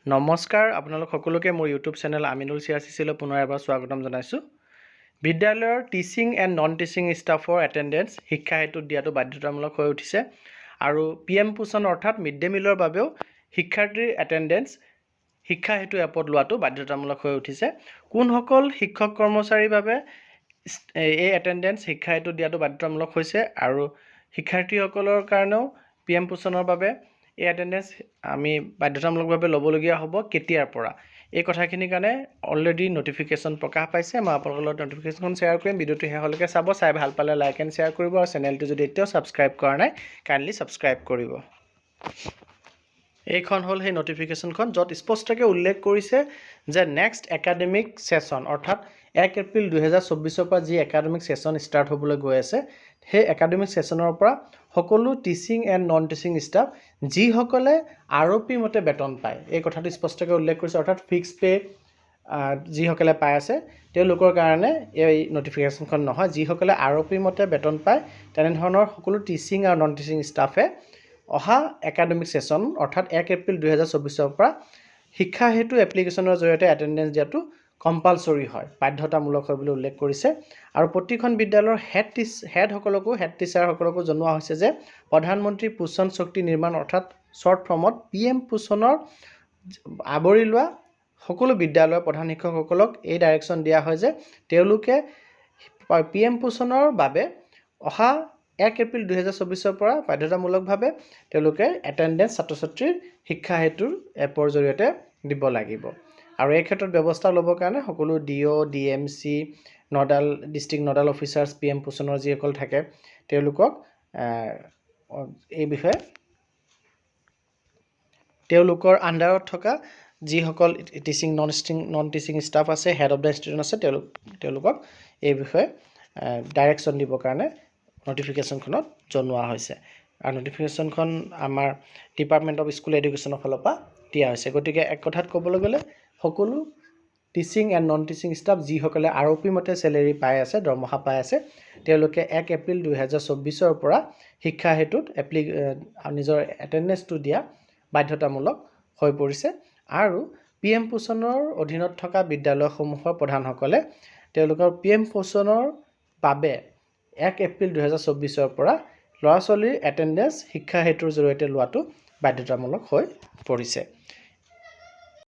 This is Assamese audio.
নমস্কাৰ আপোনালোক সকলোকে মোৰ ইউটিউব চেনেল আমিনুল চিয়াচিচিলৈ পুনৰ এবাৰ স্বাগতম জনাইছোঁ। বিদ্যালয়ৰ টিচিং এণ্ড নন টিচিং ষ্টাফৰ এটেণ্ডেঞ্চ শিক্ষা হেতুত দিয়াটো বাধ্যতামূলক হৈ উঠিছে আৰু PM পোষণ অৰ্থাৎ মিড ডে মিলৰ বাবেও শিক্ষাৰ্থীৰ এটেণ্ডেঞ্চ শিক্ষা হেতু এপত লোৱাটো বাধ্যতামূলক হৈ উঠিছে। কোনসকল শিক্ষক কৰ্মচাৰীৰ বাবে এই এটেণ্ডেঞ্চ শিক্ষা হেতুত দিয়াটো বাধ্যতামূলক হৈছে আৰু শিক্ষাৰ্থীসকলৰ কাৰণেও PM পোষণৰ বাবে এই এটেণ্ডেঞ্চ আমি বাধ্যতামূলকভাৱে ল'বলগীয়া হ'ব কেতিয়াৰ পৰা এই কথাখিনিৰ কাৰণে অলৰেডি নটিফিকেশ্যন প্ৰকাশ পাইছে। মই আপোনালোকৰ লগত নটিফিকেশ্যনখন শ্বেয়াৰ কৰিম। ভিডিঅ'টো শেষলৈকে চাব, চাই ভাল পালে লাইক এণ্ড শ্বেয়াৰ কৰিব আৰু চেনেলটো যদি এতিয়াও ছাবস্ক্ৰাইব কৰা নাই কাইণ্ডলি ছাবস্ক্ৰাইব কৰিব। এইখন হ'ল সেই নটিফিকেশ্যনখন য'ত স্পষ্টকৈ উল্লেখ কৰিছে যে নেক্সট একাডেমিক ছেশ্যন অৰ্থাৎ 1 এপ্ৰিল 2024 পৰা যি একাডেমিক ছেশ্যন ষ্টাৰ্ট হ'বলৈ গৈ আছে সেই একাডেমিক ছেশ্যনৰ পৰা সকলো teaching and non teaching staff যিসকলে আৰপি মতে বেতন পায় এই কথাটো স্পষ্টকৈ উল্লেখ কৰিছে, অৰ্থাৎ ফিক্স পে যিসকলে পাই আছে তেওঁলোকৰ কাৰণে এই নটিফিকেশ্যনখন নহয়। যিসকলে আৰপি মতে বেতন পায় তেনেধৰণৰ সকলো টিচিং আৰু নন টিচিং ষ্টাফে অহা একাডেমিক ছেশ্যন অৰ্থাৎ 1 এপ্ৰিল 2024 পৰা শিক্ষা হেতু এপ্লিকেশ্যনৰ জৰিয়তে এটেণ্ডেঞ্চ দিয়াটো কম্পালচৰি হয়, বাধ্যতামূলক হয় বুলি উল্লেখ কৰিছে। আৰু প্ৰতিখন বিদ্যালয়ৰ হেড টিচাৰসকলকো জনোৱা হৈছে যে প্ৰধানমন্ত্ৰী পোষণ শক্তি নিৰ্মাণ অৰ্থাৎ শ্বৰ্ট ফৰ্মত PM পোষণৰ আৱৰি লোৱা সকলো বিদ্যালয়ৰ প্ৰধান শিক্ষকসকলক এই ডাইৰেকশ্যন দিয়া হয় যে তেওঁলোকে PM পোষণৰ বাবে অহা 1 এপ্ৰিল 2024 পৰা বাধ্যতামূলকভাৱে তেওঁলোকে এটেণ্ডেঞ্চ ছাত্ৰ ছাত্ৰীৰ শিক্ষা হেতুৰ এপৰ জৰিয়তে দিব লাগিব। আৰু এই ক্ষেত্ৰত ব্যৱস্থা ল'বৰ কাৰণে সকলো DO, DMC, district nodal officers PM পোষণৰ যিসকল থাকে তেওঁলোকক এই বিষয়ে তেওঁলোকৰ আণ্ডাৰত থকা যিসকল টিচিং নন টিচিং ষ্টাফ আছে, হেড অফ দ্য ইনষ্টিটিউশ্যন আছে তেওঁলোকক এই বিষয়ে ডাইৰেকশ্যন দিবৰ কাৰণে নটিফিকেশ্যনখনত জনোৱা হৈছে। আৰু নটিফিকেশ্যনখন আমাৰ ডিপাৰ্টমেণ্ট অফ স্কুল এডুকেশ্যনৰ ফালৰ পৰা দিয়া হৈছে। গতিকে এক কথাত ক'বলৈ গ'লে সকলো teaching and non teaching staff যিসকলে আৰপি মতে চেলেৰি পাই আছে, দৰমহা পাই আছে, তেওঁলোকে 1 এপ্ৰিল 2024 পৰা শিক্ষা হেতুত নিজৰ এটেণ্ডেঞ্চটো দিয়া বাধ্যতামূলক হৈ পৰিছে। আৰু PM পোষণৰ অধীনত থকা বিদ্যালয়সমূহৰ প্ৰধানসকলে তেওঁলোকৰ PM পোষণৰ বাবে 1 এপ্ৰিল 2024 পৰা ল'ৰা ছোৱালীৰ এটেণ্ডেঞ্চ শিক্ষা হেতুৰ জৰিয়তে লোৱাটো বাধ্যতামূলক হৈ পৰিছে।